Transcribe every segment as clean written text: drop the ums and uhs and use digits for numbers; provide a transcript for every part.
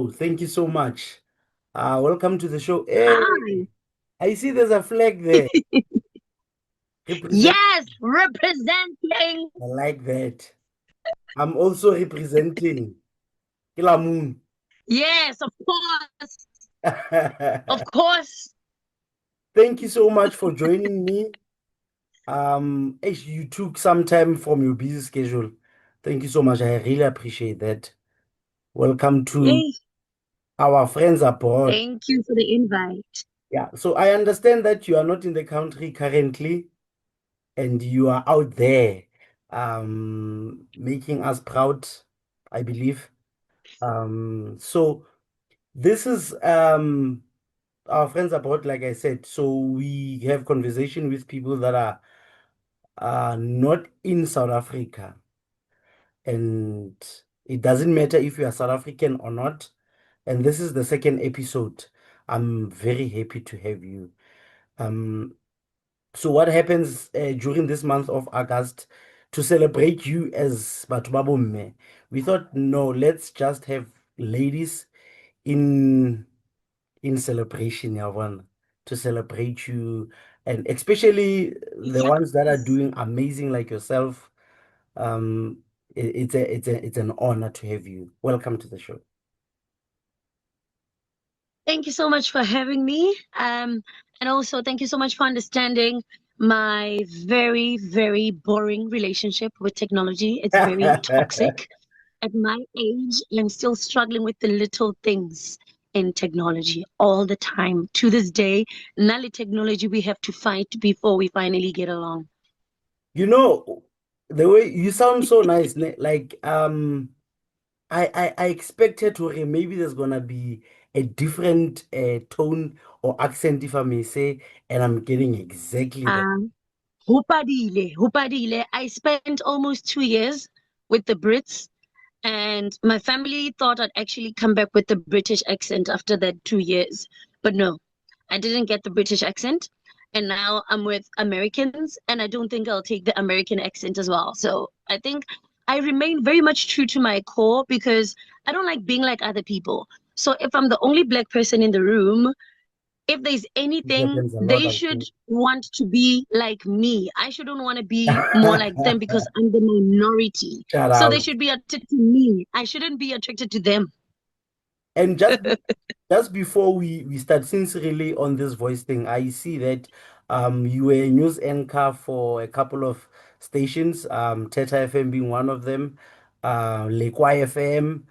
Dipou, thank you so much. Welcome to the show. Hi. Hey, I see there's a flag there. Represent. Yes, representing. I like that. I'm also representing Kilamun. Yes, of course. Of course. Thank you so much for joining me. You took some time from your busy schedule. Thank you so much. I really appreciate that. Welcome to Yay. our friends abroad. Thank you for the invite. Yeah, so I understand that you are not in the country currently, and you are out there making us proud, I believe. So this is our friends abroad, like I said. So we have conversation with people that are not in South Africa, and it doesn't matter if you are South African or not. And this is the second episode. I'm very happy to have you. Um, So what happens during this month of August to celebrate you as Batho ba bomme? We thought, no, let's just have ladies in celebration, Yavan, to celebrate you, and especially the ones that are Yes. doing amazing like yourself. It's an honor to have you. Welcome to the show. Thank you so much for having me. And also thank you so much for understanding my very, very boring relationship with technology. It's very toxic. At my age, I'm still struggling with the little things in technology all the time. To this day, Nali technology we have to fight before we finally get along. You know, the way you sound so nice, like I expected to maybe there's gonna be a different tone or accent, if I may say, and I'm getting exactly that. Um, Hupadile, Hupadile. I spent almost 2 years with the Brits, and my family thought I'd actually come back with the British accent after that 2 years. But no, I didn't get the British accent. And now I'm with Americans, and I don't think I'll take the American accent as well. So I think I remain very much true to my core because I don't like being like other people. So if I'm the only black person in the room, if there's It anything, happens a lot, they I should think. want to be like me. I shouldn't want to be more like them because I'm the minority. Shout So they out. should be attracted to me. I shouldn't be attracted to them. And just before we start, since really on this voice thing, I see that you were a news anchor for a couple of stations, Teta FM being one of them, Lekwa FM,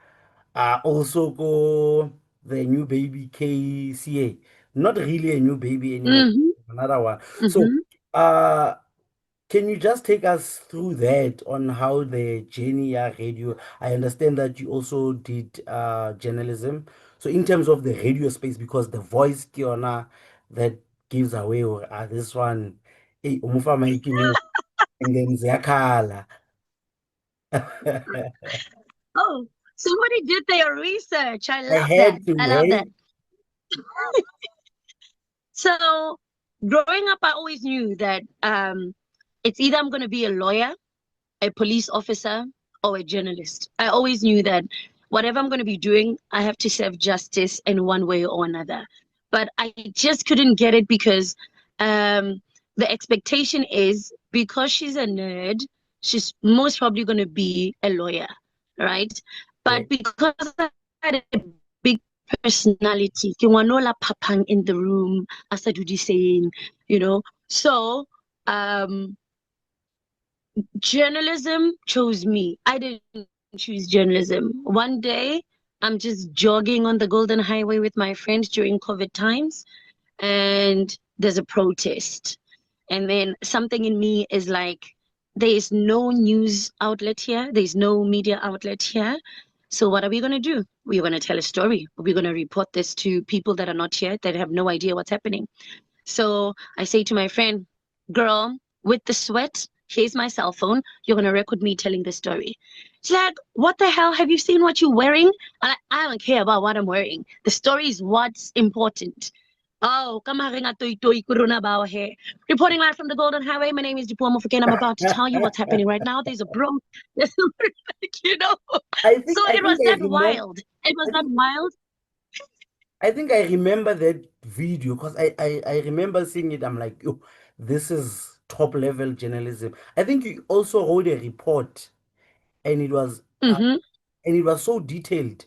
also go the new baby KCA. Not really a new baby anymore, Hmm. another one. So Hmm. uh can you just take us through that on how the journey at radio? I understand that you also did journalism. So in terms of the radio space, because the voice Kiona that gives away or this one, hey, umufa maikini and then Zakala. Oh, somebody did their research. I I love that. had to, I love that. hey. So growing up, I always knew that it's either I'm going to be a lawyer, a police officer, or a journalist. I always knew that whatever I'm going to be doing, I have to serve justice in one way or another. But I just couldn't get it because the expectation is because she's a nerd, she's most probably going to be a lawyer, right? Yeah. But because I had a big personality, ke ngwanola phapang in the room, as I do the saying, you know. So um journalism chose me. I didn't choose journalism. One day, I'm just jogging on the Golden Highway with my friends during COVID times, and there's a protest. And then something in me is like, there is no news outlet here, there's no media outlet here. So, what are we going to do? We're going to tell a story. We're going to report this to people that are not here, that have no idea what's happening. So I say to my friend, girl, with the sweat, here's my cell phone. You're going to record me telling the story. She's like, what the hell? Have you seen what you're wearing? I don't care about what I'm wearing. The story is what's important. Oh, kamaring atoy toy kuruna bawa he. Reporting live from the Golden Highway. My name is Dipuo Mofokeng. I'm about to tell you what's happening right now. There's a there's you know. So I it think was I that remember. wild. It was I that think wild. I think I remember that video because I remember seeing it. I'm like, yo, this is top level journalism. I think you also wrote a report, and Mm-hmm. it was so detailed.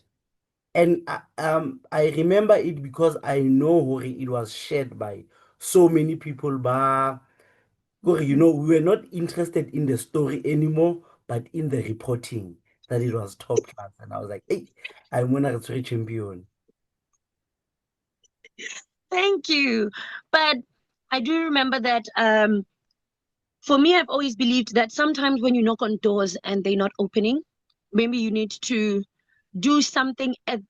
And I remember it because I know who it was shared by so many people. But you know, we were not interested in the story anymore, but in the reporting that it was top class. And I was like, hey, I'm gonna reach champion. Thank you. But I do remember that for me, I've always believed that sometimes when you knock on doors and they're not opening, maybe you need to do something at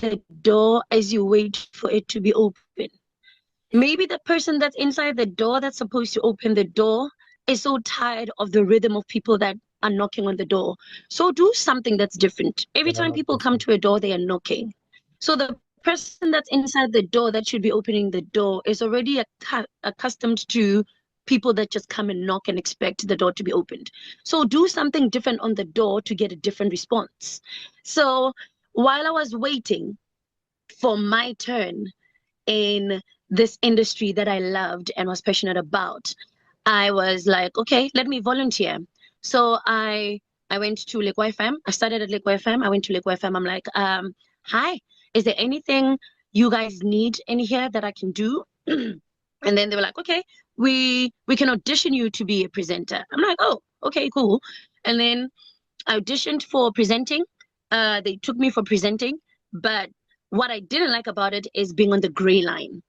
the door as you wait for it to be open. Maybe the person that's inside the door that's supposed to open the door is so tired of the rhythm of people that are knocking on the door. So do something that's different. Every time people come to a door, they are knocking. So the person that's inside the door that should be opening the door is already accustomed to people that just come and knock and expect the door to be opened. So do something different on the door to get a different response. So while I was waiting for my turn in this industry that I loved and was passionate about, I was like, okay, let me volunteer. So I went to Lake FM. I started at Lake FM. I went to Lake FM. I'm like, hi, is there anything you guys need in here that I can do? And then they were like, okay, we can audition you to be a presenter. I'm like, oh, okay, cool. And then I auditioned for presenting. They took me for presenting, but what I didn't like about it is being on the gray line.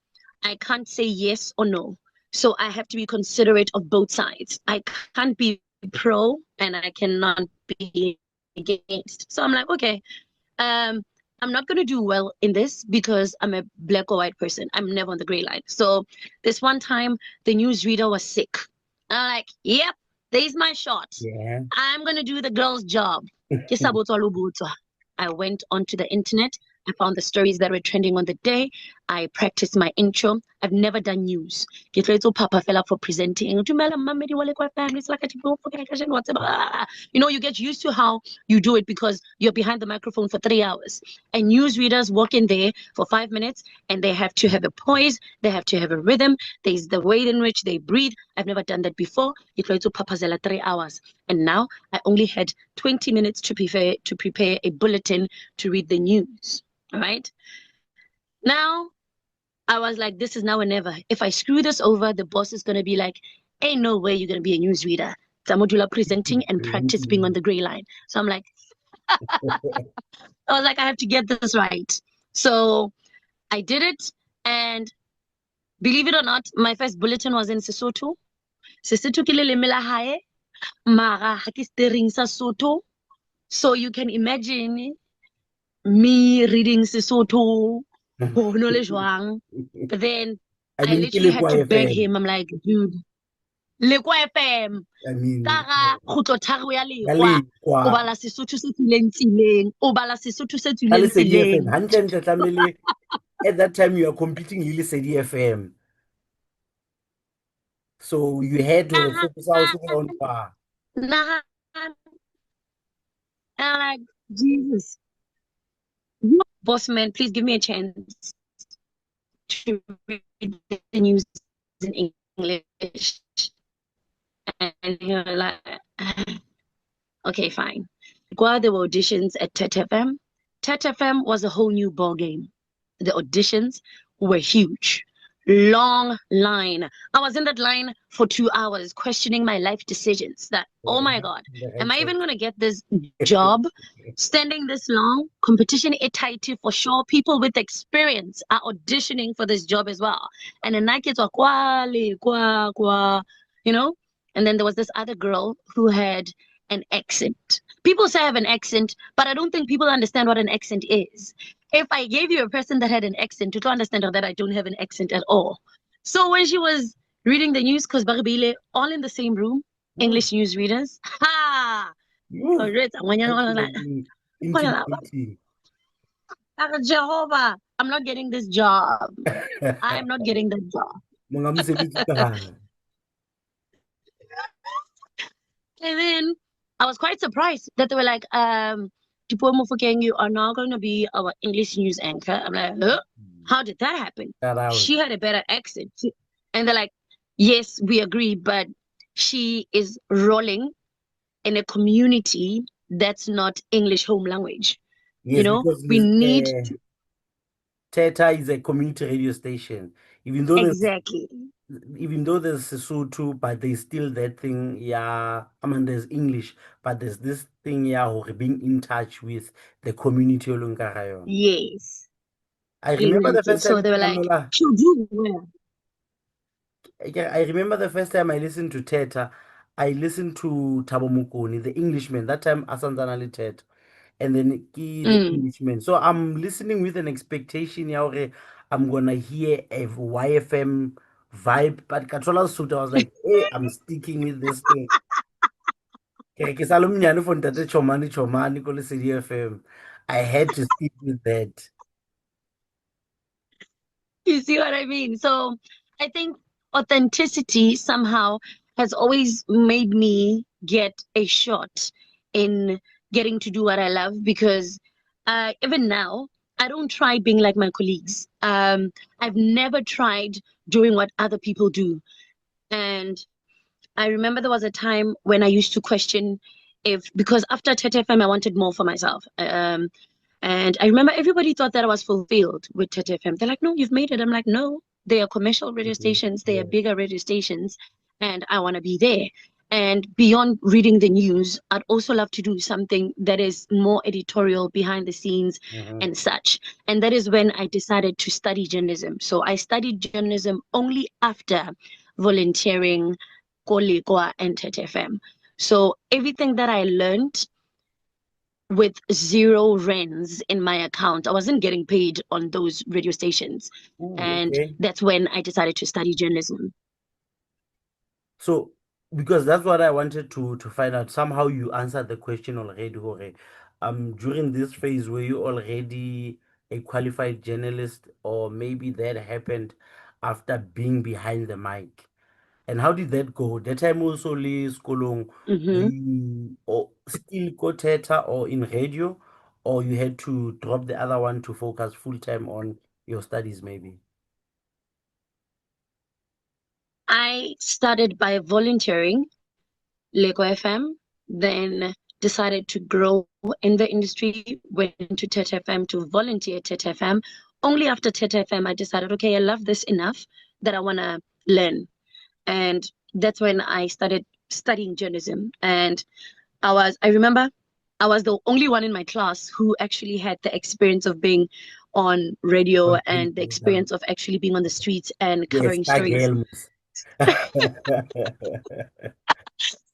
I can't say yes or no. So I have to be considerate of both sides. I can't be pro and I cannot be against. So I'm like, okay, um, I'm not going to do well in this because I'm a black or white person. I'm never on the gray line. So this one time, the newsreader was sick. I'm like, yep, there's my shot. Yeah. I'm going to do the girl's job. Ke sa botswa lo botswa. I went onto the internet. I found the stories that were trending on the day. I practiced my intro. I've never done news. Ke tlwaetse ho phapha fela for presenting. Dumela mmamedi wa Lekwa FM, it's like a Dipuo Mofokeng, what's up? You know, you get used to how you do it because you're behind the microphone for 3 hours. And newsreaders walk in there for 5 minutes and they have to have a poise, they have to have a rhythm. There's the way in which they breathe. I've never done that before. Ke tlwaetse ho phaphazela 3 hours. And now I only had 20 minutes to prepare a bulletin to read the news. All right. Now I was like, this is now or never. If I screw this over, the boss is going to be like, ain't no way you're going to be a newsreader. Samodula presenting and practice being on the gray line. So I'm like, I was like, I have to get this right. So I did it. And believe it or not, my first bulletin was in Sesotho. Sesotho ke leleme la hae, mara ha ke steering sa Sotho. So you can imagine me reading Sesotho, ho no le jwang. But then I I mean, literally had to beg FM. him. I'm like, dude, Lekwa FM. I mean, Ka ga khutlo tharo ya lekwa. Kali O kwa bala Sesotho se tswileng tseleng. O bala Sesotho se tswileng Lesedi FM. tseleng. Hantle tlamehile at that time you are competing le Lesedi FM. So you had to focus also on Nah, I'm like, Jesus. You boss man, please give me a chance to read the news in English. And you're like, okay, fine. While there were auditions at TET FM, TET FM was a whole new ball game. The auditions were huge. Long line. I was in that line for 2 hours questioning my life decisions that, oh my God, the am I even headset. going to get this job? Standing this long, competition is tight for sure. People with experience are auditioning for this job as well. And then I kids were you know? And then there was this other girl who had an accent. People say I have an accent, but I don't think people understand what an accent is. If I gave you a person that had an accent, you don't understand that I don't have an accent at all. So when she was reading the news, because Barbile, all in the same room, Mm. English news readers, ha! Mm. That should have been intimidating. Jehovah, I'm not getting this job. I am not getting that job. Monga mosebetsi ka gare. And then I was quite surprised that they were like, Dipuo Mofokeng, you are now going to be our English news anchor. I'm like, huh? How did that happen? That out. She had a better accent. And they're like, yes, we agree, but she is rolling in a community that's not English home language. You Yes, know, because we his need to, Teta is a community radio station. Even though there's exactly. even though there's Sesotho, but there's still that thing, yeah. I mean, there's English, but there's this thing, yeah, or being in touch with the community. Olunkarayona. Yes, I remember the exactly. first So time, they were like, she'll do well. yeah, I remember the first time I listened to Teta, I listened to Thabo Mokoni, the Englishman. That time, Asanzanali Teta. And then the Mm. Englishman. So I'm listening with an expectation, yeah, okay, I'm gonna hear a YFM vibe. But Katrola Suit, I was like, hey, I'm sticking with this thing. Ke sale monyane for Ntate Chomani Chomani ko Lesedi FM. I had to stick with that. You see what I mean? So I think authenticity somehow has always made me get a shot in getting to do what I love because even now, I don't try being like my colleagues. I've never tried doing what other people do. And I remember there was a time when I used to question if, because after Tete FM, I wanted more for myself. And I remember everybody thought that I was fulfilled with Tete FM. They're like, no, you've made it. I'm like, no, they are commercial radio Mhm. stations, they are Yeah. bigger radio stations, and I want to be there. And beyond reading the news, I'd also love to do something that is more editorial behind the scenes Mhm. and such. And that is when I decided to study journalism. So I studied journalism only after volunteering Kolikwa and Tete FM. So everything that I learned with zero rands in my account. I wasn't getting paid on those radio stations. Ooh, And okay. that's when I decided to study journalism. So, because that's what I wanted to find out. Somehow you answered the question already, Hore. During this phase, were you already a qualified journalist, or maybe that happened after being behind the mic? And how did that go? That time also, Liz Kolong, were Hmm. you or still go theater or in radio, or you had to drop the other one to focus full time on your studies, maybe? I started by volunteering Lego FM, then decided to grow in the industry, went into TET FM to volunteer at TET FM. Only after TET FM, I decided, okay, I love this enough that I want to learn. And that's when I started studying journalism. And I remember I was the only one in my class who actually had the experience of being on radio On and the radio, experience of actually being on the streets and yes, covering tag stories. Helms.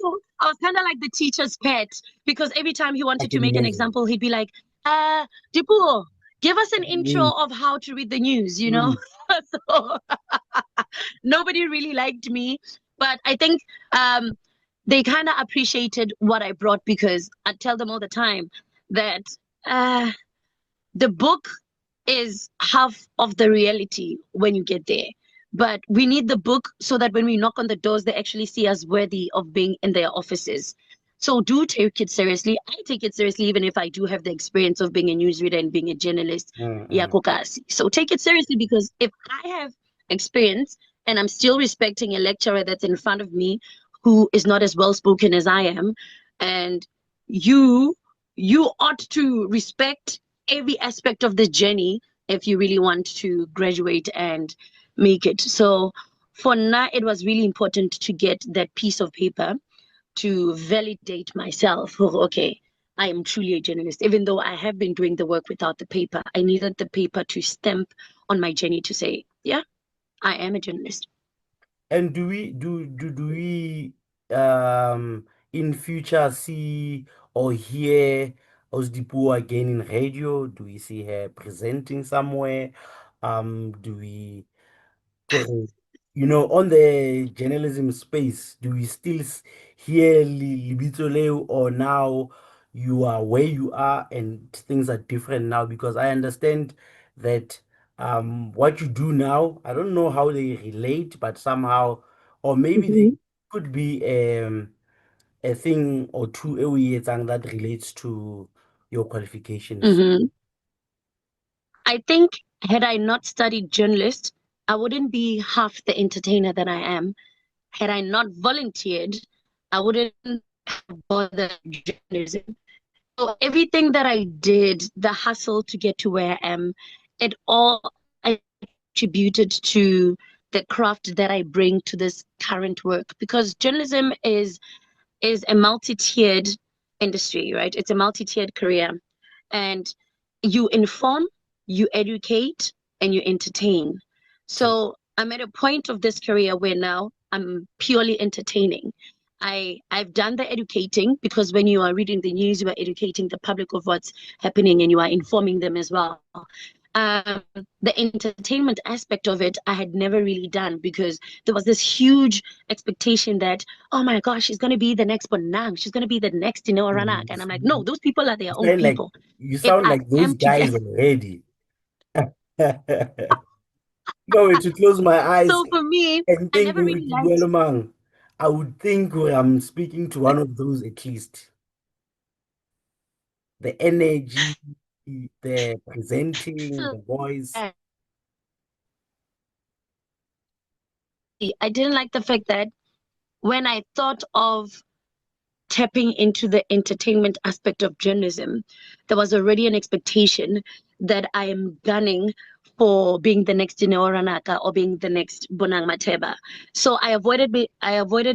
So I was kind of like the teacher's pet because every time he I wanted to can make an imagine. example, he'd be like, Dipuo, give us an intro Mm, of how to read the news, you know? mm, So nobody really liked me. But I think um, they kind of appreciated what I brought because I tell them all the time that uh, the book is half of the reality when you get there. But we need the book so that when we knock on the doors, they actually see us worthy of being in their offices. So do take it seriously. I take it seriously, even if I do have the experience of being a newsreader and being a journalist. Yeah, mm. kokasi. So take it seriously because if I have experience and I'm still respecting a lecturer that's in front of me who is not as well spoken as I am, and you you ought to respect every aspect of the journey if you really want to graduate and make it. So for now, it was really important to get that piece of paper to validate myself. Oh, okay, I am truly a journalist. Even though I have been doing the work without the paper, I needed the paper to stamp on my journey to say, yeah, I am a journalist. And do we in future see or hear Osdipo again in radio? Do we see her presenting somewhere? Do we correct. On the journalism space, do we still hear Libito Leo, or now you are where you are and things are different now? Because I understand that what you do now, I don't know how they relate, but somehow, or maybe they Mhm. could be a thing or two a year that relates to your qualifications. Mhm. I think Had I not studied journalist, I wouldn't be half the entertainer that I am. Had I not volunteered, I wouldn't bother journalism. So everything that I did, the hustle to get to where I am, it all attributed to the craft that I bring to this current work, because journalism is a multi-tiered industry, right? It's a multi-tiered career. And you inform, you educate, and you entertain. True. So I'm at a point of this career where now I'm purely entertaining. I've done the educating, because when you are reading the news, you are educating the public of what's happening and you are informing them as well. Um, the entertainment aspect of it, I had never really done, because there was this huge expectation that, oh my gosh, she's going to be the next Bonang, she's going to be the next Ranak. And I'm like, no, You those people are their own sound like people. you If sound I like those am to guys get already. No, to close my eyes so for me, and I think never with really liked Dipuo, I would think I'm speaking to one of those at least. The energy, the presenting, the voice. I didn't like the fact that when I thought of tapping into the entertainment aspect of journalism, there was already an expectation that I am gunning for being the next Dineo Ranaka or being the next Bonang Mateba. So I avoided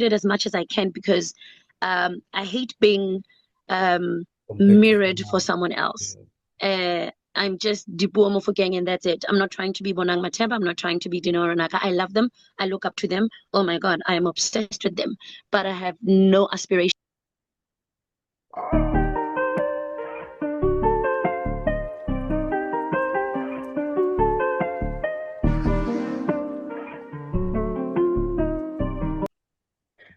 it as much as I can, because I hate being Compared to mirrored for someone. someone else. Yeah. I'm just Dipuo Mofokeng and that's it. I'm not trying to be Bonang Mateba. I'm not trying to be Dino Ranaka. I love them. I look up to them. Oh my God, I am obsessed with them. But I have no aspiration.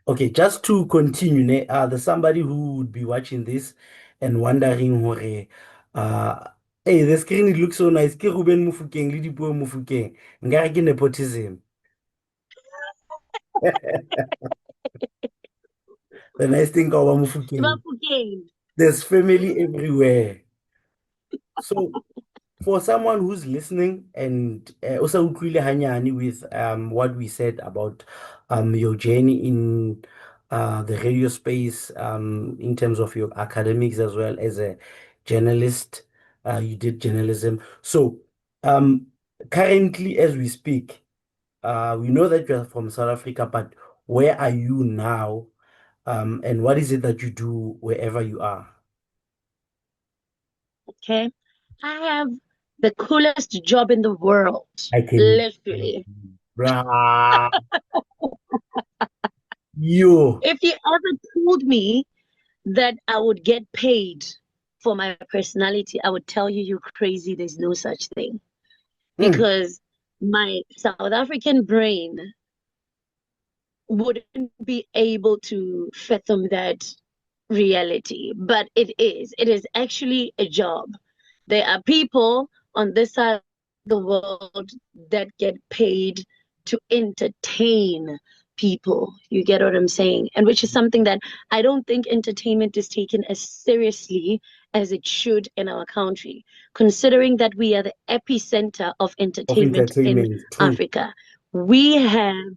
Okay, just to continue, there's somebody who would be watching this and wondering, hore, uh, hey, the screen it looks so nice. Ke Reuben Mofokeng, le Dipuo Mofokeng. Nkare ke nepotism. The nice thing about Mofokeng, there's family everywhere. So for someone who's listening and also utlwile hanyane with what we said about your journey in the radio space, in terms of your academics as well as a journalist, you did journalism. So um, currently, as we speak, we know that you're from South Africa, but where are you now? And what is it that you do wherever you are? Okay. I have the coolest job in the world, I can, literally. bruh, you. If you ever told me that I would get paid for my personality, I would tell you you're crazy. There's no such thing. Mm. Because my South African brain wouldn't be able to fathom that reality. But it is actually a job. There are people on this side of the world that get paid to entertain people. You get what I'm saying? And which is something that I don't think entertainment is taken as seriously as it should in our country, considering that we are the epicenter of Of entertainment in entertainment. True. Africa. We have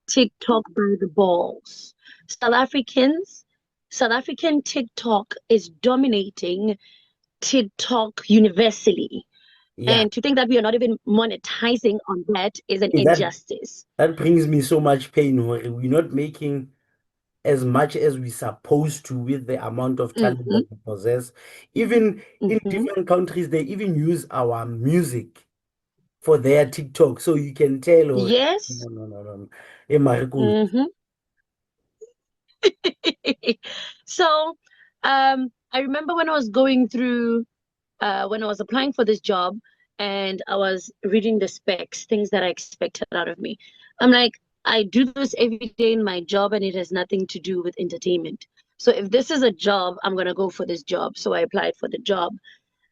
TikTok by the balls. South Africans, South African TikTok is dominating TikTok universally. Yeah. And to think that we are not even monetizing on that is an Hey, injustice. that brings me so much pain. We're not making as much as we're supposed to with the amount of talent Mm-hmm, that we possess. Even in mm-hmm. different countries, they even use our music for their TikTok. So you can tell, oh, Yes. no, no, no, no. Hey, Mariko, Mm-hmm. So, I remember when I was going through when I was applying for this job and I was reading the specs, things that I expected out of me. I'm like, I do this every day in my job and it has nothing to do with entertainment. So if this is a job, I'm going to go for this job. So I applied for the job.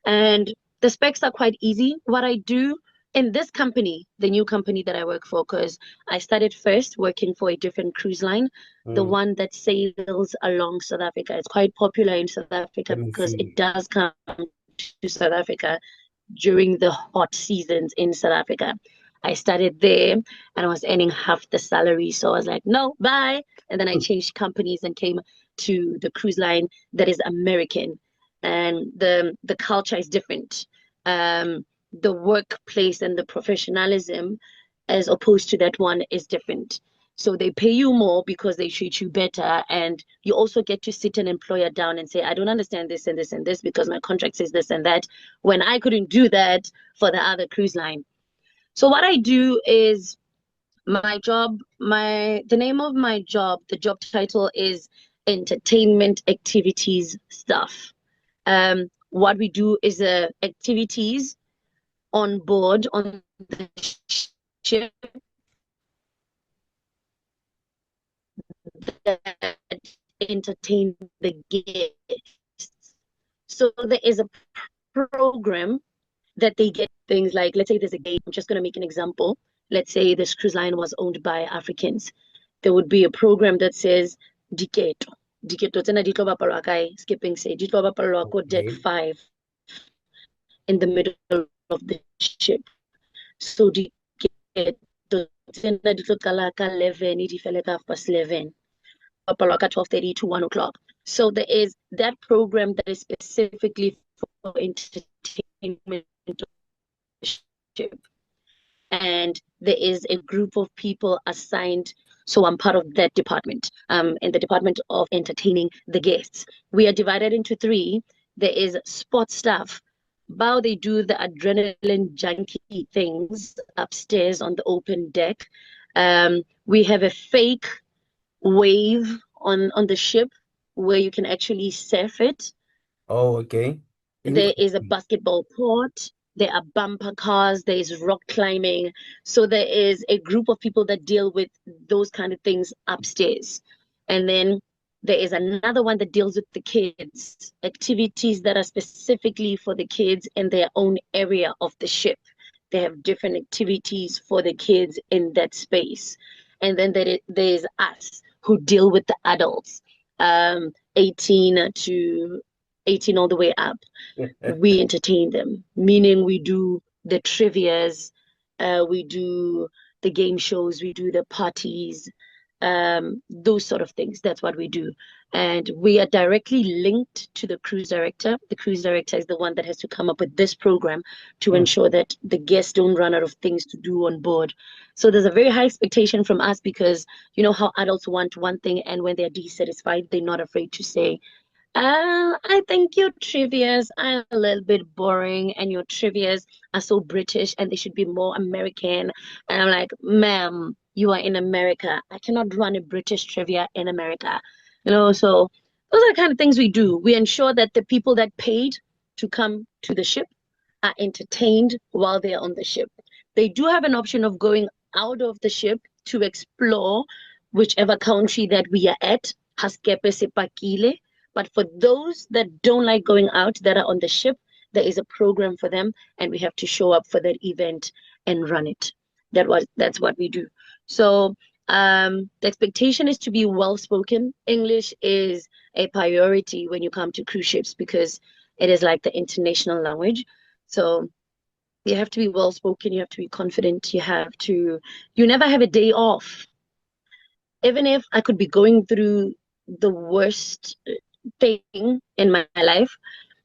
And the specs are quite easy. What I do in this company, the new company that I work for, because I started first working for a different cruise line, the mm, one that sails along South Africa. It's quite popular in South Africa let me because it see. does come to South Africa. during the hot seasons in South Africa. I started there and I was earning half the salary. So I was like, no, bye. And then I changed companies and came to the cruise line that is American. And the culture is different. The workplace and the professionalism as opposed to that one is different. So they pay you more because they treat you better. And you also get to sit an employer down and say, I don't understand this and this and this because my contract says this and that, when I couldn't do that for the other cruise line. So what I do is my job, the name of my job, the job title is entertainment activities staff. What we do is activities on board on the ship that entertain the guests. So there is a program that they get things like, let's say there's a game, I'm just going to make an example. Let's say this cruise line was owned by Africans. There would be a program that says, Diketo. Diketo tsena di tlo bapalwa kae? Skipping say, di tlo bapalwa ko deck 5 in the middle of the ship. So diketo tsena di tlo qala ka 11, di fele ka 11. 12:30 to 1 o'clock. So there is that program that is specifically for entertainment and there is a group of people assigned. So I'm part of that department, in the department of entertaining the guests. We are divided into three. There is sports staff. How they do the adrenaline junkie things upstairs on the open deck. We have a fake wave on the ship where you can actually surf it. Oh, okay. There is a basketball court. There are bumper cars. There is rock climbing. So there is a group of people that deal with those kind of things upstairs. And then there is another one that deals with the kids, activities that are specifically for the kids in their own area of the ship. They have different activities for the kids in that space. And then there's us who deal with the adults, 18 to 18 all the way up. We entertain them, meaning we do the trivias, we do the game shows, we do the parties, those sort of things. That's what we do. And we are directly linked to the cruise director. The cruise director is the one that has to come up with this program to ensure that the guests don't run out of things to do on board. So there's a very high expectation from us because you know how adults want one thing, and when they're dissatisfied, they're not afraid to say, I think your trivias are a little bit boring, and your trivias are so British, and they should be more American. And I'm like, ma'am, you are in America. I cannot run a British trivia in America. So those are the kind of things we do. We ensure that the people that paid to come to the ship are entertained while they're on the ship. They do have an option of going out of the ship to explore whichever country that we are at. Haskepe sepakile. But for those that don't like going out, that are on the ship, there is a program for them, and we have to show up for that event and run it. That's what we do. So the expectation is to be well spoken. English is a priority when you come to cruise ships because it is like the international language. So you have to be well spoken, you have to be confident, you never have a day off. Even if I could be going through the worst thing in my life,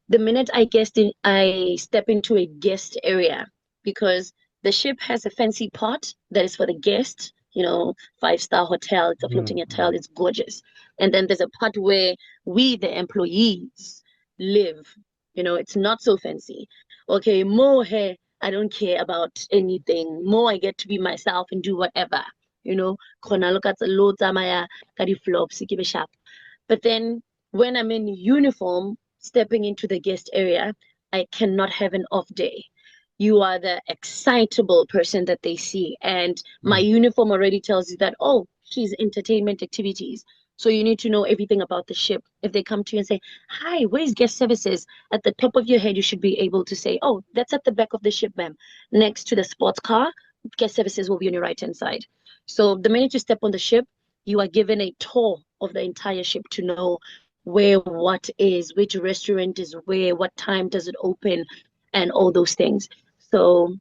the minute I step into a guest area, because the ship has a fancy part that is for the guests, 5-star hotel, it's a floating hotel, it's gorgeous. And then there's a part where we, the employees, live. It's not so fancy. Okay, more here, I don't care about anything. More, I get to be myself and do whatever. Khona look at the load tsamaya ka di-flops, ke be sharp. But then when I'm in uniform, stepping into the guest area, I cannot have an off day. You are the excitable person that they see. And my uniform already tells you that, oh, she's entertainment activities. So you need to know everything about the ship. If they come to you and say, hi, where's guest services? At the top of your head, you should be able to say, oh, that's at the back of the ship, ma'am. Next to the sports car, guest services will be on your right-hand side. So the minute you step on the ship, you are given a tour of the entire ship to know where what is, which restaurant is where, what time does it open. and all those things. So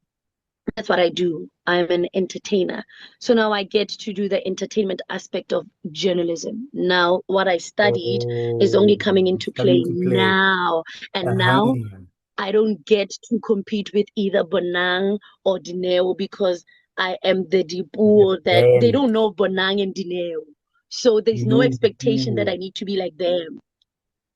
that's what I do. I'm an entertainer. So now I get to do the entertainment aspect of journalism. Now, what I studied is Oh, only coming it's into coming play to play. now. And now Uh-huh. I don't get to compete with either Bonang or Dineo because I am the The Dipuo that they band. don't know Bonang and Dineo. So You there's no know expectation that Dipuo. I need to be like them.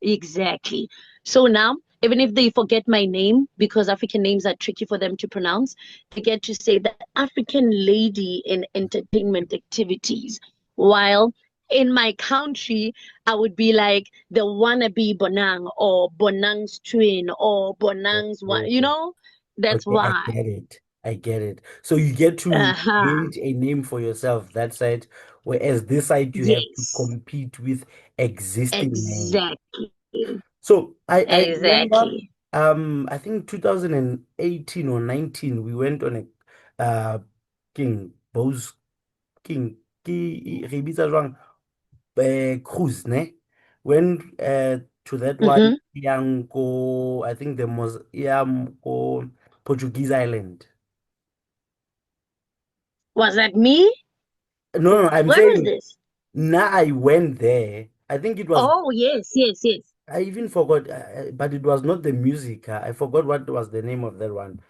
Exactly. So now, even if they forget my name, because African names are tricky for them to pronounce, they get to say the African lady in entertainment activities. While in my country, I would be like the wannabe Bonang or Bonang's twin or Bonang's one. Oh, That's okay, I why. get it. I get it. So you get to Uh-huh. create a name for yourself that side, whereas this side you have to Yes. compete with existing names. Exactly. So I remember Exactly. I think 2018 or 19 we went on a King Bose King re bitsa jwang? Cruise, ne? Went to that one Mm-hmm. yang ko I think the most yang ko Portuguese island. Was that me? No, no, I'm Where was saying this? now I went there. I think it was Oh, yes, yes, yes. I even forgot, but it was not the music. I forgot what was the name of that one.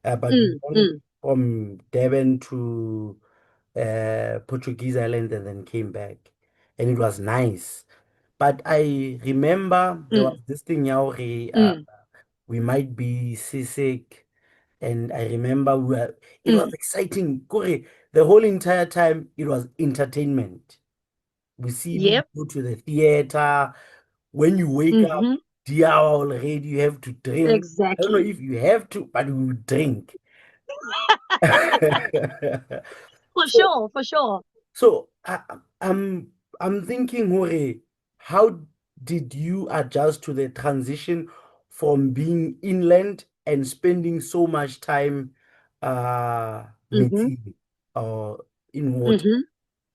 But we Mm, went mm, from Devon to Portuguese island and then came back, and it was nice. But I remember there was mm, this thing, now, mm, we might be seasick, and I remember it was mm. exciting. Kore, the whole entire time it was entertainment. We see we Yep. go to the theater. When you wake up, Mm-hmm. the hour already, you have to drink. I don't know Exactly. if you have to, but we will drink. For So, sure, for sure. so I'm thinking, Hore, how did you adjust to the transition from being inland and spending so much time Mm-hmm. meeting or in water? Mm-hmm.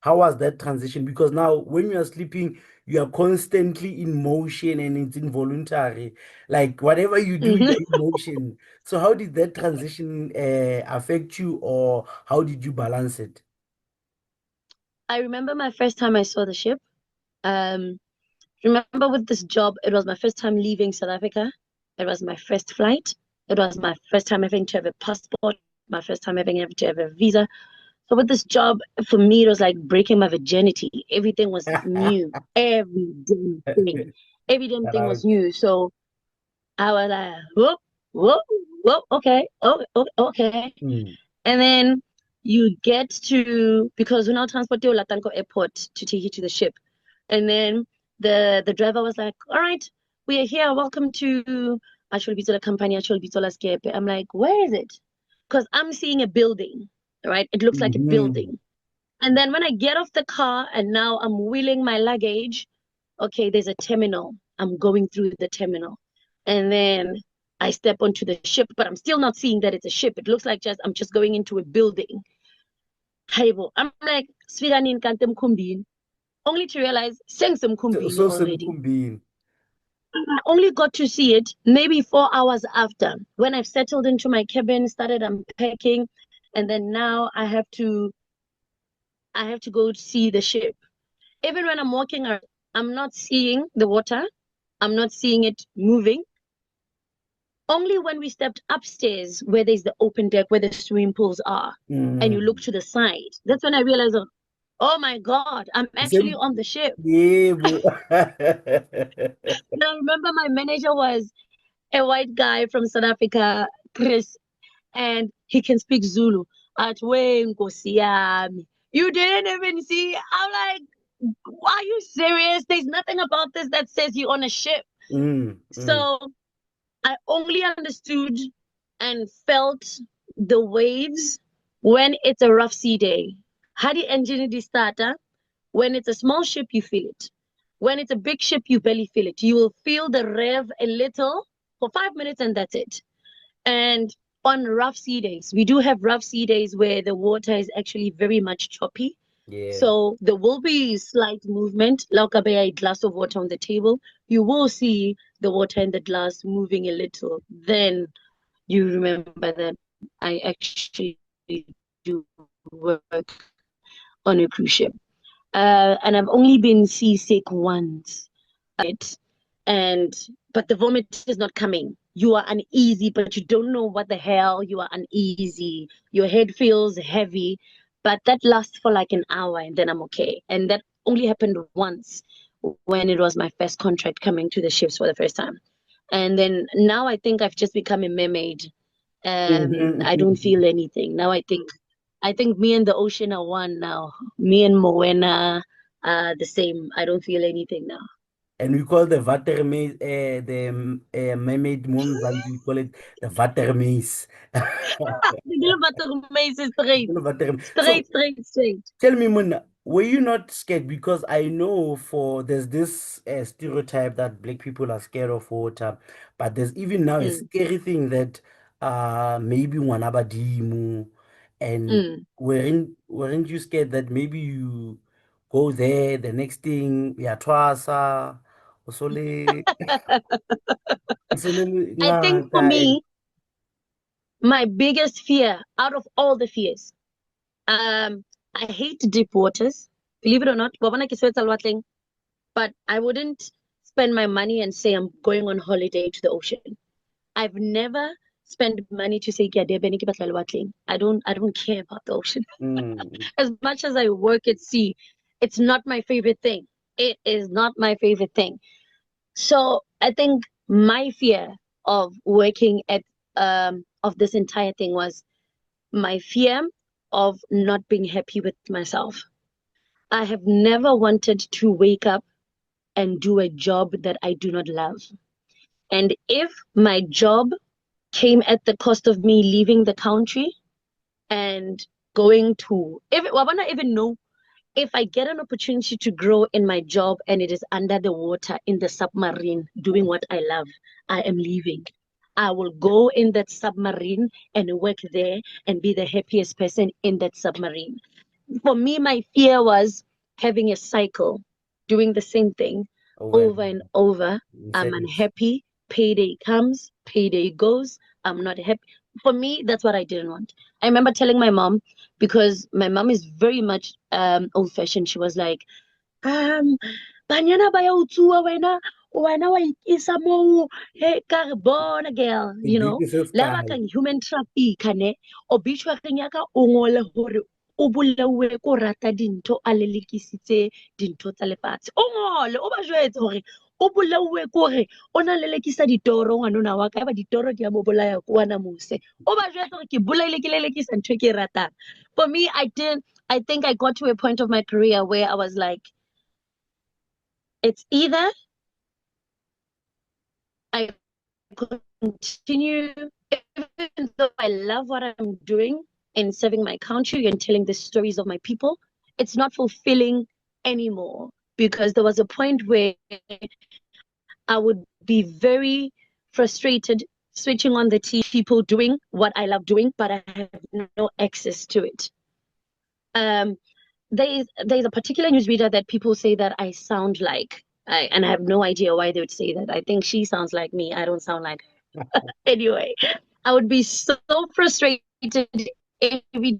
How was that transition? Because now when you are sleeping, you are constantly in motion and it's involuntary. Like whatever you do, Mm-hmm. you're in motion. So how did that transition affect you, or how did you balance it? I remember my first time I saw the ship. Um, remember with this job, it was my first time leaving South Africa. It was my first flight. It was my first time having to have a passport, my first time having to have a visa. So with this job, for me, it was like breaking my virginity. Everything was new. Every damn thing. Every damn thing was Ouch. new. So I was like, whoop, whoop, whoop, okay, oh, okay. Mm. And then you get to, because we now transport you Latanko Airport to take you to the ship. And then the driver was like, all right, we are here. Welcome to Actual Bitola Company, Actual Bitola Scape. I'm like, where is it? Because I'm seeing a building, right? It looks like a Mhm. building. And then when I get off the car and now I'm wheeling my luggage, okay, there's a terminal. I'm going through the terminal. And then I step onto the ship, but I'm still not seeing that it's a ship. It looks like just I'm just going into a building. Haibo. I'm like, Sviganin kantem kumbin. Only to realize Sengsem So, kumbini so already. Semkumbini. I only got to see it maybe 4 hours after when I've settled into my cabin, started unpacking, and then now I have to go see the ship. Even when I'm walking around, I'm not seeing the water. I'm not seeing it moving. Only when we stepped upstairs where there's the open deck where the swimming pools are, and you look Mm. to the side, that's when I realized, oh my God, I'm actually Sem- on the ship. Yebo. And I remember my manager was a white guy from South Africa, Chris, and he can speak Zulu. At Nkosi yami. You didn't even see. I'm like, are you serious? There's nothing about this that says you're on a ship. Mm, mm. So I only understood and felt the waves when it's a rough sea day. Hadi engine di starter. When it's a small ship, you feel it. When it's a big ship, you barely feel it. You will feel the rev a little for 5 minutes and that's it. And on rough sea days, we do have rough sea days where the water is actually very much choppy. Yeah. So there will be slight movement. Like a glass of water on the table, you will see the water in the glass moving a little. Then you remember that I actually do work on a cruise ship. And I've only been seasick once. It and but the vomit is not coming. You are uneasy, but you don't know what the hell. You are uneasy. Your head feels heavy, but that lasts for like an hour, and then I'm okay. And that only happened once when it was my first contract coming to the ships for the first time. And then now I think I've just become a mermaid. I don't feel anything. Now I think me and the ocean are one now. Me and Moena are the same. I don't feel anything now. And we call the watermeis, mermaid moon, we call it the watermeis. The Gilbert Maze is straight. So Straight, straight, straight. tell me, Muna, were you not scared? Because I know there's this stereotype that black people are scared of water, but there's even now a Mm, scary thing that maybe wanabadimu, and mm. weren't you scared that maybe you go there, the next thing, yeah, twasa, usole, usole I think ngaka, for and me, my biggest fear out of all the fears, I hate deep waters. Believe it or not, wabona ke swetsa lwatleng, but I wouldn't spend my money and say I'm going on holiday to the ocean. I've never spent money to say ke ya Durban, ke batla lewatleng. I don't care about the ocean. mm, As much as I work at sea, it's not my favorite thing. It is not my favorite thing. So I think my fear of working at of this entire thing was my fear of not being happy with myself. I have never wanted to wake up and do a job that I do not love. And if my job came at the cost of me leaving the country and going to, if I wanna even know, if I get an opportunity to grow in my job and it is under the water in the submarine doing what I love, I am leaving. I will go in that submarine and work there and be the happiest person in that submarine. For me, my fear was having a cycle, doing the same thing over over and and over. I'm insanity. unhappy. Payday comes, payday goes. I'm not happy. For me, that's what I didn't want. I remember telling my mom, because my mom is very much old fashioned. She was like, um, banyana ba ya utsuwa wena wa ikisa mo he ka re bona girl, This is le ba kang human traffic ne obituary ya ka o ngole hore o bolauwe ko rata dintho a lelekisitse dintho tsa lefatshe, o ngole o ba jwetse hore o bolauwe kore o na lelekisa ditoro ngwanona wa ka ba ditoro di a mo bolaya ko wana mose, o ba jwetse hore ke bolaile ke lelekisa ntho e ke e ratang. For me, I think I got to a point of my career where I was like, it's either I continue, even though I love what I'm doing and serving my country and telling the stories of my people, it's not fulfilling anymore. Because there was a point where I would be very frustrated switching on the TV, people doing what I love doing, but I have no access to it. Um, there's a particular newsreader that people say that I sound like, and I have no idea why they would say that. I think she sounds like me. I don't sound like her. Anyway, I would be so frustrated every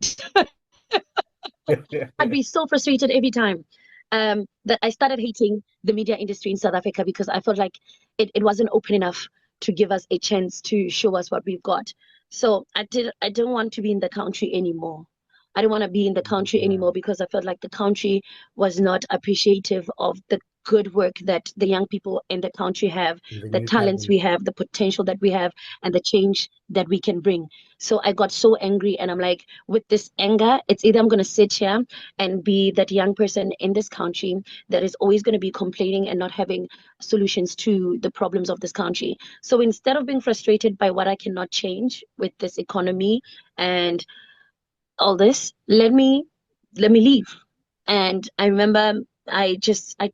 I'd be so frustrated every time that I started hating the media industry in South Africa because I felt like it wasn't open enough to give us a chance to show us what we've got. So I don't want to be in the country anymore. I don't want to be in the country Yeah, anymore because I felt like the country was not appreciative of the good work that the young people in the country have, the the new talents talent. we have, the potential that we have, and the change that we can bring. So I got so angry, and I'm like, with this anger, it's either I'm going to sit here and be that young person in this country that is always going to be complaining and not having solutions to the problems of this country. So instead of being frustrated by what I cannot change with this economy and all this, let me leave. And I remember I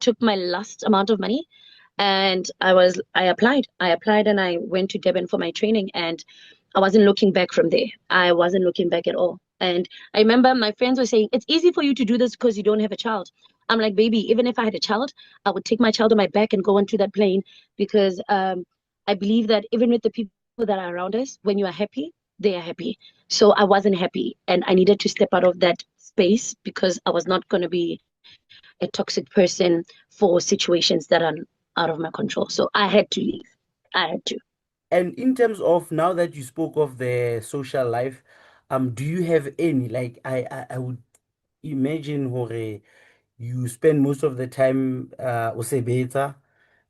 took my last amount of money and I applied and I went to Durban for my training, and I wasn't looking back from there. I wasn't looking back at all. And I remember my friends were saying, it's easy for you to do this because you don't have a child. I'm like, baby, even if I had a child, I would take my child on my back and go onto that plane because I believe that even with the people that are around us, when you are happy, they are happy. So I wasn't happy and I needed to step out of that space because I was not going to be a toxic person for situations that are out of my control. So I had to leave. I had to. And in terms of now that you spoke of the social life, do you have any like I would imagine hore you spend most of the time o sebetsa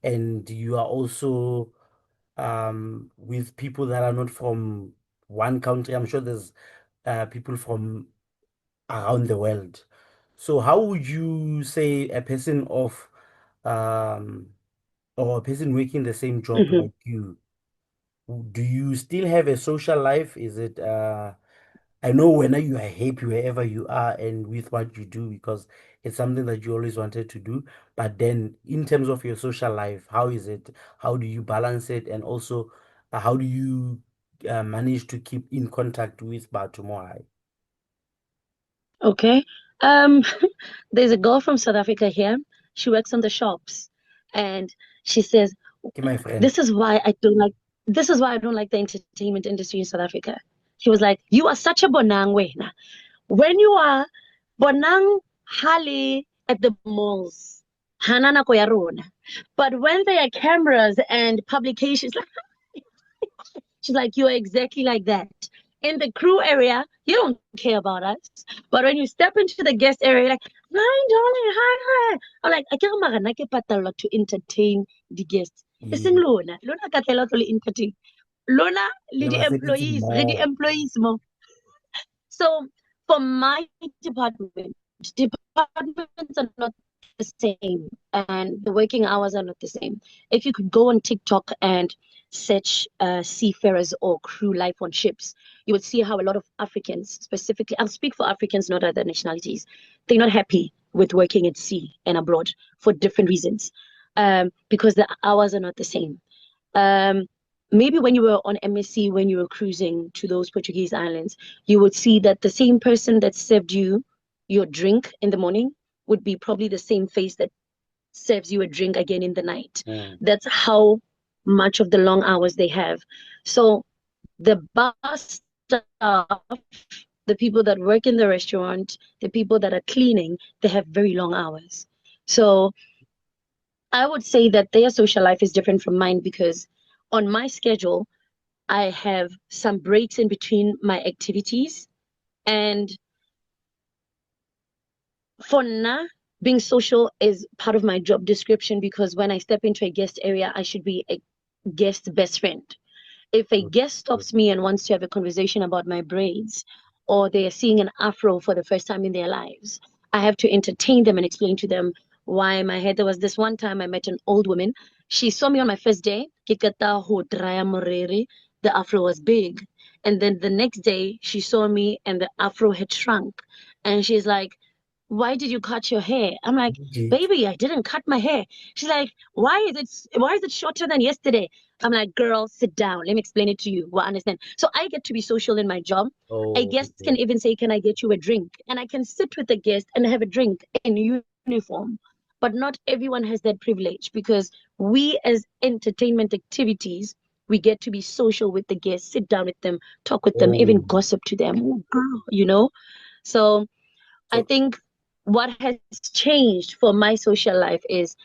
and you are also with people that are not from one country. I'm sure there's people from around the world. So how would you say a person of um or a person working the same job Mhm. like you, do you still have a social life? Is it I know when you are happy wherever you are and with what you do because it's something that you always wanted to do. But then in terms of your social life, how is it? How do you balance it? And also, how do you manage to keep in contact with Baltimore? Okay. There's a girl from South Africa here. She works on the shops, and she says, Okay, my friend. "This is why I don't like. This is why I don't like the entertainment industry in South Africa." She was like, "You are such a bonang wena. When you are bonang hale at the malls, hana nako ya rona. But when there are cameras and publications, like she's like, you are exactly like that. In the crew area, you don't care about us. But when you step into the guest area, you're like, hi, darling, hi, hi. I'm like, I can't imagine I patala to entertain the guests. Isn't Yeah, Lona? Lona katela to entertain. Lona, yeah, lady but it's employees, lady more. employees mo. So for my departments are not the same and the working hours are not the same. If you could go on TikTok and search seafarers or crew life on ships, you would see how a lot of Africans, specifically, I'll speak for Africans, not other nationalities, they're not happy with working at sea and abroad for different reasons because the hours are not the same. Um, Maybe when you were on MSC, when you were cruising to those Portuguese islands, you would see that the same person that served you your drink in the morning would be probably the same face that serves you a drink again in the night. Mm. That's how much of the long hours they have. So the bar staff, the people that work in the restaurant, the people that are cleaning, they have very long hours. So I would say that their social life is different from mine because on my schedule, I have some breaks in between my activities. And for now, being social is part of my job description because when I step into a guest area, I should be a guest best friend. If a Good, guest good. stops me and wants to have a conversation about my braids, or they are seeing an afro for the first time in their lives, I have to entertain them and explain to them why my hair. There was this one time I met an old woman. She saw me on my first day. Kikata ho draya morere. The afro was big. And then the next day, she saw me and the afro had shrunk. And she's like, why did you cut your hair? I'm like, Legit. baby, I didn't cut my hair. She's like, why is it shorter than yesterday? I'm like, girl, sit down. Let me explain it to you. Well, understand. So I get to be social in my job. A Oh, guest can okay. even say, can I get you a drink? And I can sit with the guest and have a drink in uniform. But not everyone has that privilege because we as entertainment activities, we get to be social with the guests, sit down with them, talk with them, even Oh, gossip to them. Oh, girl, you know? So I so think what has changed for my social life is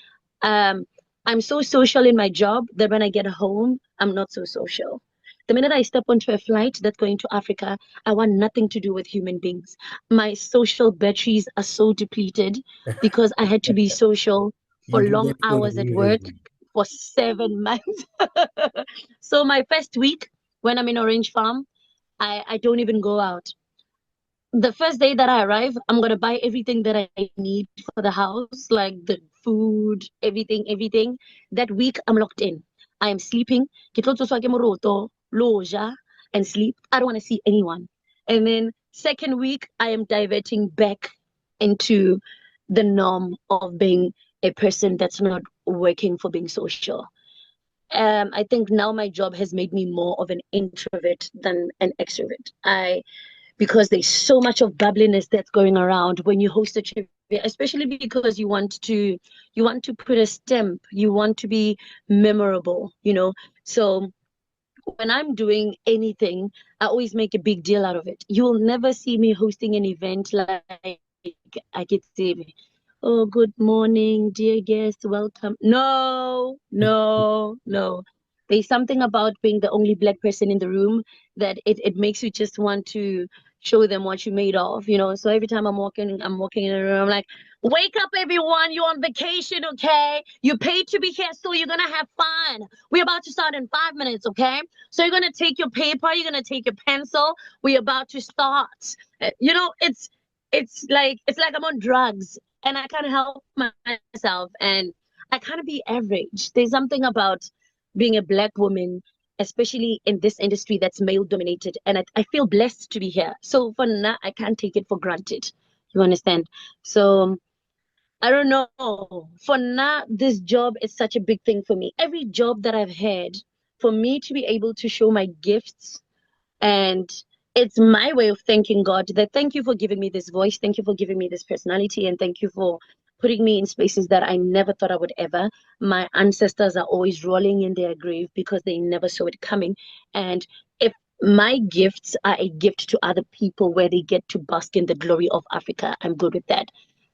um, I'm so social in my job that when I get home, I'm not so social. The minute I step onto a flight that's going to Africa, I want nothing to do with human beings. My social batteries are so depleted because I had to be social you for do long that for a hours at work living. for 7 months. So my first week when I'm in Orange Farm, I don't even go out. The first day that I arrive, I'm gonna buy everything that I need for the house, like the food, everything. That week, I'm locked in. I am sleeping. Ke tlo tsoswa ke moroto, loja, and sleep. I don't want to see anyone. And then second week, I am diverting back into the norm of being a person that's not working for being social. I think now my job has made me more of an introvert than an extrovert. I because there's so much of bubbliness that's going around when you host a trivia, especially because you want to put a stamp, you want to be memorable. So when I'm doing anything, I always make a big deal out of it. You will never see me hosting an event like I could say, oh, good morning, dear guest, welcome. No, no, no. There's something about being the only black person in the room that it makes you just want to show them what you made of, you know. So every time I'm walking in the room, I'm like, wake up, everyone, you're on vacation, okay? You paid to be here, so you're gonna have fun. We're about to start in 5 minutes, okay? So you're gonna take your paper, you're gonna take your pencil. We're about to start. You know, it's like I'm on drugs and I can't help myself and I can't be average. There's something about being a black woman, especially in this industry that's male dominated, and I feel blessed to be here. So for now, I can't take it for granted. You understand? So I don't know. For now, this job is such a big thing for me. Every job that I've had, for me to be able to show my gifts, and it's my way of thanking God that thank you for giving me this voice, thank you for giving me this personality, and thank you for putting me in spaces that I never thought I would ever. My ancestors are always rolling in their grave because they never saw it coming. And if my gifts are a gift to other people where they get to bask in the glory of Africa, I'm good with that.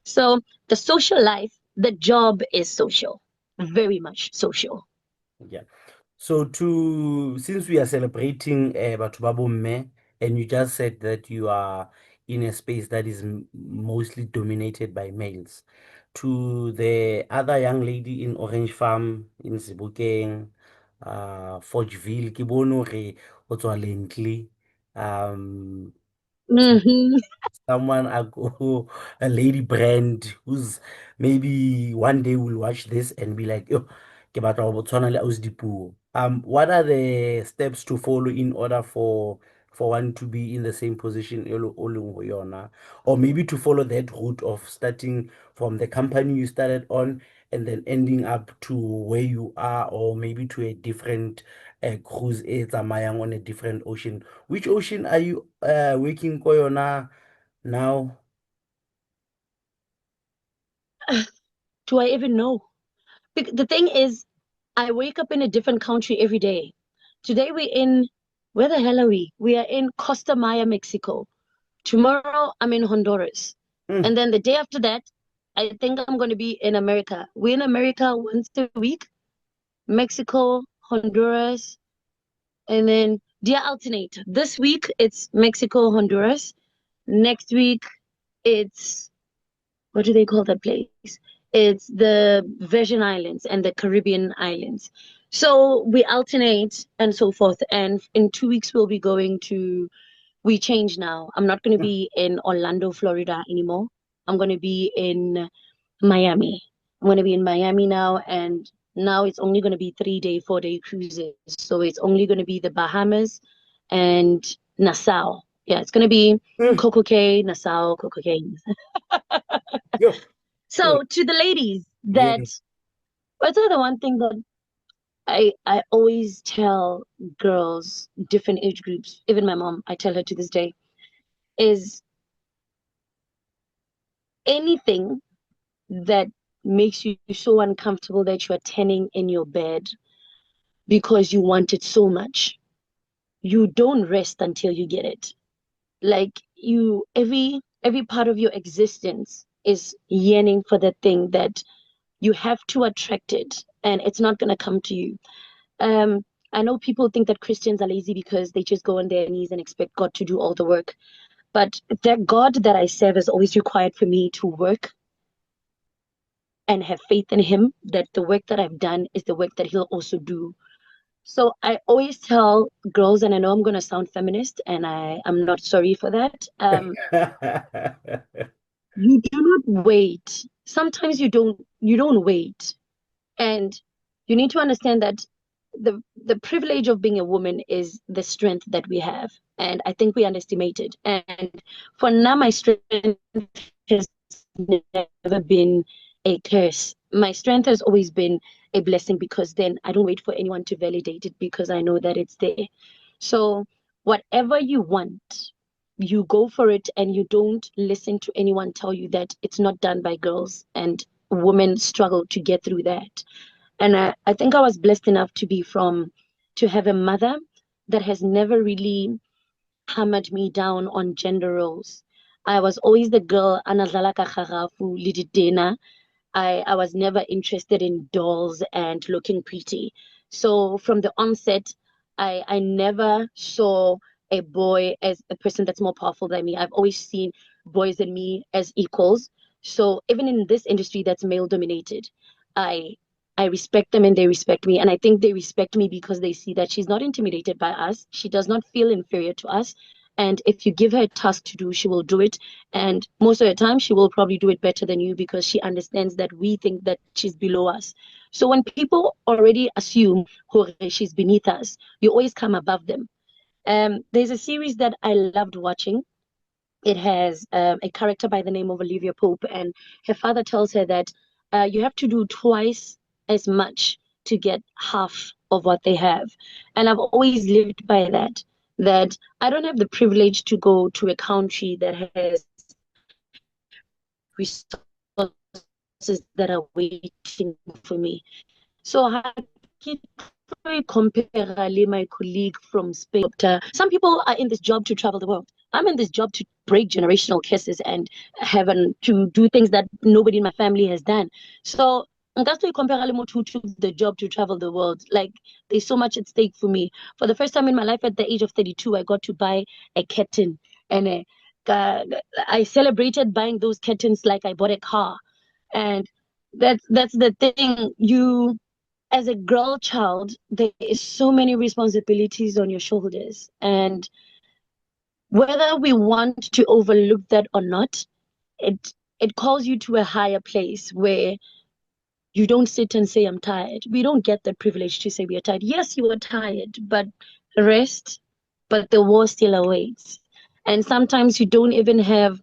So the social life, the job is social, very much social. Yeah. So since we are celebrating Batho ba Bomme, and you just said that you are in a space that is mostly dominated by males, to the other young lady in Orange Farm in Sebokeng, Forgeville, ke bone hore o tswa Lentle, um, Hmm. someone a lady brand who's maybe one day will watch this and be like, yo, ke batla ho tshwana le ausi Dipuo. What are the steps to follow in order for one to be in the same position o leng ho yona, or maybe to follow that route of starting from the company you started on and then ending up to where you are, or maybe to a different cruise e tsamayang on a different ocean. Which ocean are you working ko yona now? Do I even know? The thing is, I wake up in a different country every day. Today we're in, where the hell are we? We are in Costa Maya, Mexico. Tomorrow I'm in Honduras. Hmm. And then the day after that, I think I'm going to be in America. We're in America once a week, Mexico, Honduras, and then they alternate. This week it's Mexico, Honduras. Next week it's, what do they call that place? It's the Virgin Islands and the Caribbean islands. So we alternate and so forth. And in 2 weeks, we'll be going to, we change now. I'm not going to be in Orlando, Florida anymore. I'm going to be in Miami. I'm going to be in Miami now. And now it's only going to be 3 day, 4 day cruises. So it's only going to be the Bahamas and Nassau. Yeah, it's going to be Hmm. Coco Cay, Nassau, Coco Cay. Yo. Yo. So to the ladies that, Yeah. what's the one thing that I always tell girls, different age groups, even my mom, I tell her to this day, is anything that makes you so uncomfortable that you are turning in your bed because you want it so much, you don't rest until you get it. Like you, every part of your existence is yearning for the thing that you have to attract it, and it's not gonna come to you. Um, I know people think that Christians are lazy because they just go on their knees and expect God to do all the work. But the God that I serve is always required for me to work and have faith in Him that the work that I've done is the work that He'll also do. So I always tell girls, and I know I'm going to sound feminist, and I'm not sorry for that. You do not wait. Sometimes you don't wait. And you need to understand that the privilege of being a woman is the strength that we have. And I think we underestimate it. And for now, my strength has never been a curse. My strength has always been a blessing because then I don't wait for anyone to validate it because I know that it's there. So whatever you want, you go for it and you don't listen to anyone tell you that it's not done by girls and women struggle to get through that. And I think I was blessed enough to have a mother that has never really hammered me down on gender roles. I was always the girl, anadlala ka kgarafu le ditena. I was never interested in dolls and looking pretty. So from the onset, I never saw a boy as a person that's more powerful than me. I've always seen boys and me as equals. So even in this industry that's male dominated, I I respect them and they respect me. And I think they respect me because they see that she's not intimidated by us. She does not feel inferior to us. And if you give her a task to do, she will do it. And most of the time, she will probably do it better than you because she understands that we think that she's below us. So when people already assume she's beneath us, you always come above them. There's a series that I loved watching. It has a character by the name of Olivia Pope, and her father tells her that you have to do twice as much to get half of what they have. And I've always lived by that, that I don't have the privilege to go to a country that has resources that are waiting for me. So I compare my colleague from Spain. Some people are in this job to travel the world. I'm in this job to break generational curses and heaven to do things that nobody in my family has done. So that's why compare who took the job to travel the world. Like there's so much at stake for me. For the first time in my life, at the age of 32, I got to buy a curtain, and I celebrated buying those curtains like I bought a car. And that's the thing. You as a girl child, there is so many responsibilities on your shoulders. And whether we want to overlook that or not, it calls you to a higher place where you don't sit and say, I'm tired. We don't get the privilege to say we are tired. Yes, you are tired, but rest, but the war still awaits. And sometimes you don't even have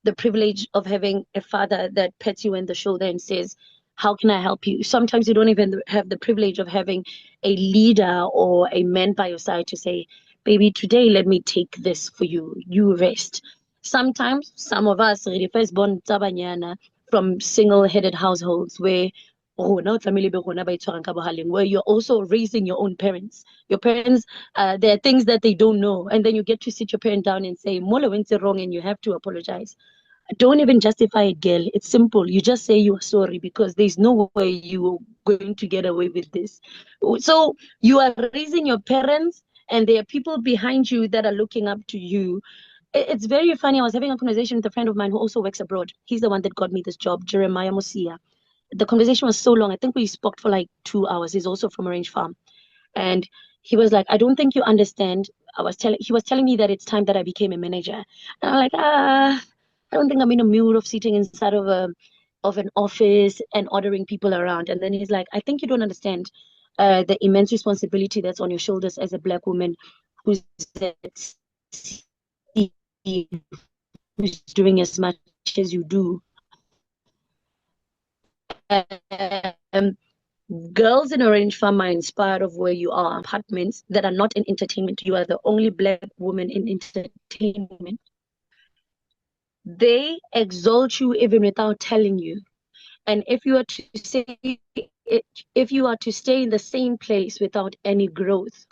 the privilege of having a father that pets you on the shoulder and says, how can I help you? Sometimes you don't even have the privilege of having a leader or a man by your side to say, baby, today let me take this for you. You rest. Sometimes some of us, re first born tabanyana from single-headed households where where you're also raising your own parents. Your parents, there are things that they don't know, and then you get to sit your parent down and say, Mola went wrong, and you have to apologize. Don't even justify it, girl. It's simple. You just say you are sorry because there's no way you're going to get away with this. So you are raising your parents, and there are people behind you that are looking up to you. It's very funny. I was having a conversation with a friend of mine who also works abroad. He's the one that got me this job, Jeremiah Mosia. The conversation was so long. I think we spoke for like 2 hours. He's also from Orange Farm. And he was like, I don't think you understand. He was telling me that it's time that I became a manager. And I'm like, I don't think I'm in a mood of sitting inside of an office and ordering people around. And then he's like, I think you don't understand the immense responsibility that's on your shoulders as a black woman who's at sea, who's doing as much as you do. Um, Girls in Orange Farm are inspired of where you are. Apartments that are not in entertainment. You are the only black woman in entertainment. They exalt you even without telling you. And if you are to say, if you are to stay in the same place without any growth,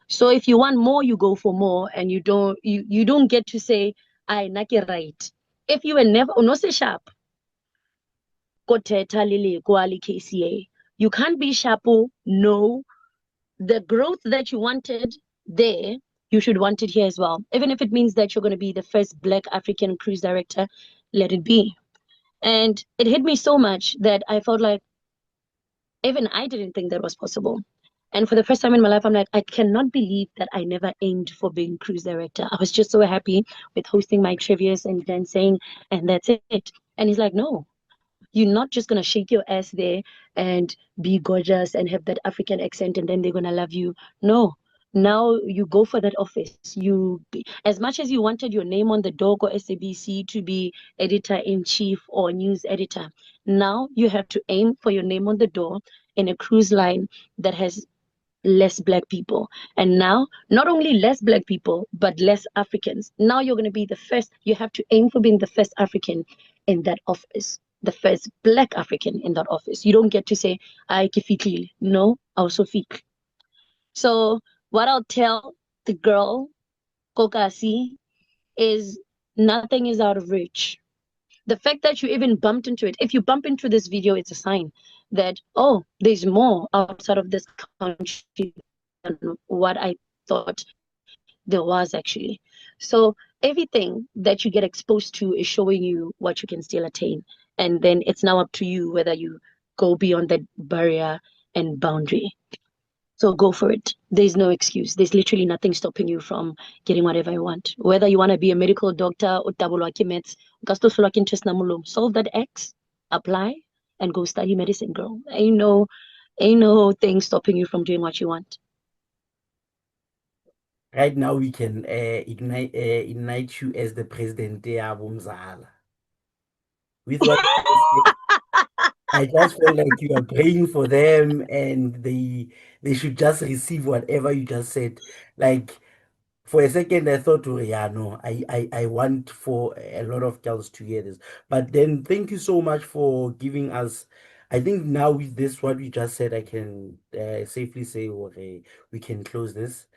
so if you want more, you go for more, and you don't get to say, I nake right. If you were never no say sharp, KCA. You can't be sharpo, no. The growth that you wanted there, you should want it here as well. Even if it means that you're going to be the first Black African cruise director, let it be. And it hit me so much that I felt like even I didn't think that was possible. And for the first time in my life, I'm like, I cannot believe that I never aimed for being cruise director. I was just so happy with hosting my trivias and dancing, and that's it. And he's like, no, you're not just gonna shake your ass there and be gorgeous and have that African accent and then they're gonna love you. No. Now you go for that office. As much as you wanted your name on the door or SABC to be editor in chief or news editor, now you have to aim for your name on the door in a cruise line that has less black people. And now, not only less black people, but less Africans. Now you're going to be the first, you have to aim for being the first African in that office, the first black African in that office. You don't get to say, I kifikili. No, I also fik. So What I'll tell the girl, Kokasi, is nothing is out of reach. The fact that you even bumped into it, if you bump into this video, it's a sign that, oh, there's more outside of this country than what I thought there was actually. So everything that you get exposed to is showing you what you can still attain. And then it's now up to you whether you go beyond that barrier and boundary. So go for it. There's no excuse. There's literally nothing stopping you from getting whatever you want. Whether you want to be a medical doctor or solve that X, apply, and go study medicine, girl. Ain't no thing stopping you from doing what you want. Right now, we can ignite you as the president Mzala. With what you just said, I just felt like you are praying for them and they should just receive whatever you just said. Like for a second, I thought, oh, yeah, no, I want for a lot of girls to hear this. But then thank you so much for giving us. I think now with this, what we just said, I can safely say, okay, we can close this.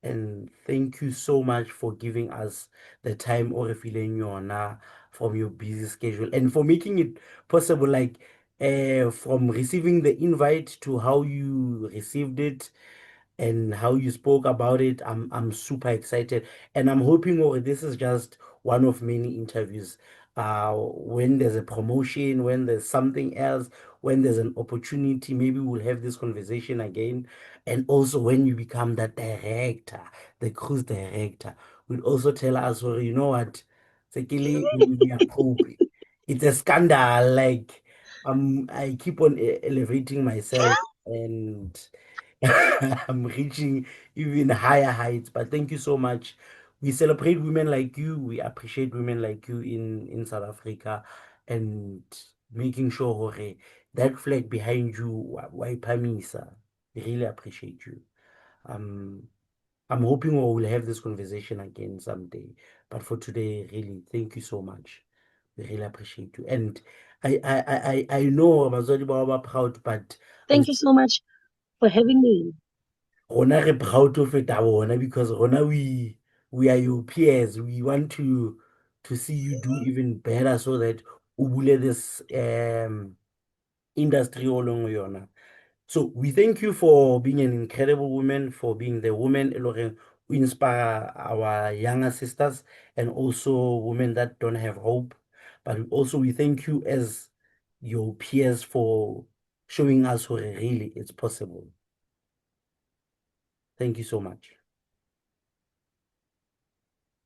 And thank you so much for giving us the time or feeling yona from your busy schedule and for making it possible, like from receiving the invite to how you received it and how you spoke about it. I'm super excited, and I'm hoping this is just one of many interviews. When there's a promotion, when there's something else, when there's an opportunity, maybe we'll have this conversation again. And also when you become the director, the cruise director, will also tell us, well, you know what, Sekili, we are Pope. It's a scandal. Like I keep on elevating myself and I'm reaching even higher heights. But thank you so much. We celebrate women like you. We appreciate women like you in South Africa and making sure hore, that flag behind you, Waipamisa. We really appreciate you. Um, I'm hoping we will have this conversation again someday. But for today, really, thank you so much. We really appreciate you. And I know Amazon Baba proud, but Thank you so much for having me. rona re proud to feta bona because rona we are your peers. We want to see you do even better so that o bule this industry all along yona. So we thank you for being an incredible woman, for being the woman who inspire our younger sisters and also women that don't have hope. But also we thank you as your peers for showing us who really it's possible. Thank you so much.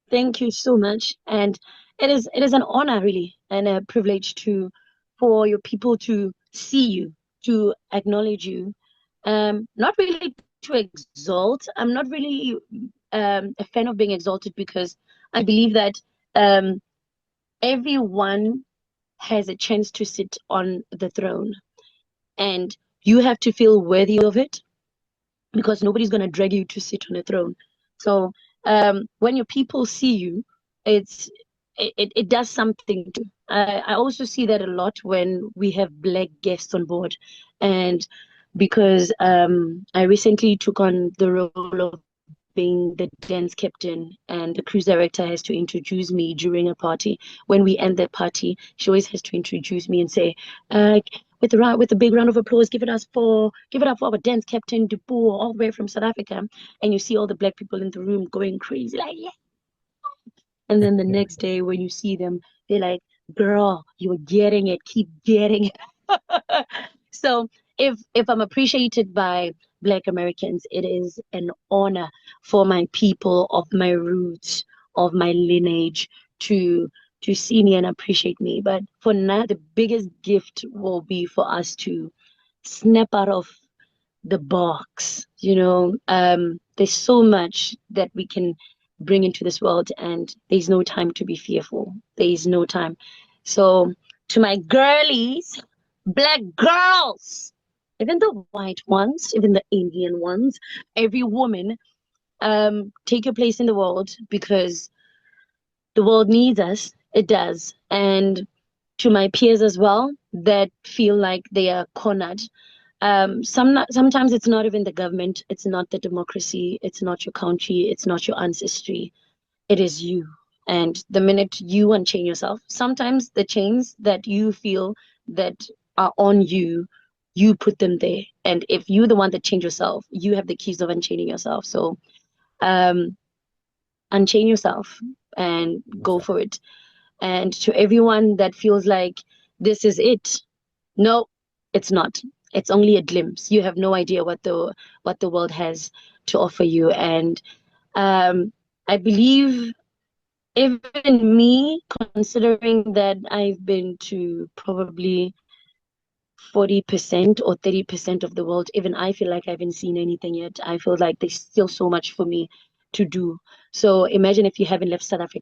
Thank you so much. And it is an honor really and a privilege to for your people to see you, to acknowledge you. Not really to exalt. I'm not really a fan of being exalted because I believe that um everyone has a chance to sit on the throne and you have to feel worthy of it because nobody's going to drag you to sit on a throne. So when your people see you, it's it does something to. I also see that a lot when we have black guests on board, and because I recently took on the role of being the dance captain, and the cruise director has to introduce me during a party. When we end the party, she always has to introduce me and say, with a big round of applause, give it up for our dance captain Dipou, all the way from South Africa. And you see all the black people in the room going crazy, like yeah. And then the next day when you see them, they're like, girl, you're getting it, keep getting it. So if I'm appreciated by Black Americans, it is an honor for my people of my roots, of my lineage to see me and appreciate me. But for now, the biggest gift will be for us to snap out of the box. There's so much that we can bring into this world, and there's no time to be fearful. There's no time. So, to my girlies, black girls, even the white ones, even the Indian ones, every woman, take your place in the world because the world needs us. It does. And to my peers as well that feel like they are cornered, Sometimes it's not even the government, it's not the democracy, it's not your country, it's not your ancestry, it is you. And the minute you unchain yourself, sometimes the chains that you feel that are on you, you put them there. And if you're the one that change yourself, you have the keys of unchaining yourself. So um, unchain yourself and go Exactly. for it. And to everyone that feels like this is it, no, it's not. It's only a glimpse. You have no idea what the world has to offer you. And I believe even me, considering that I've been to probably 40% or 30% of the world, even I feel like I haven't seen anything yet. I feel like there's still so much for me to do. So imagine if you haven't left South Africa.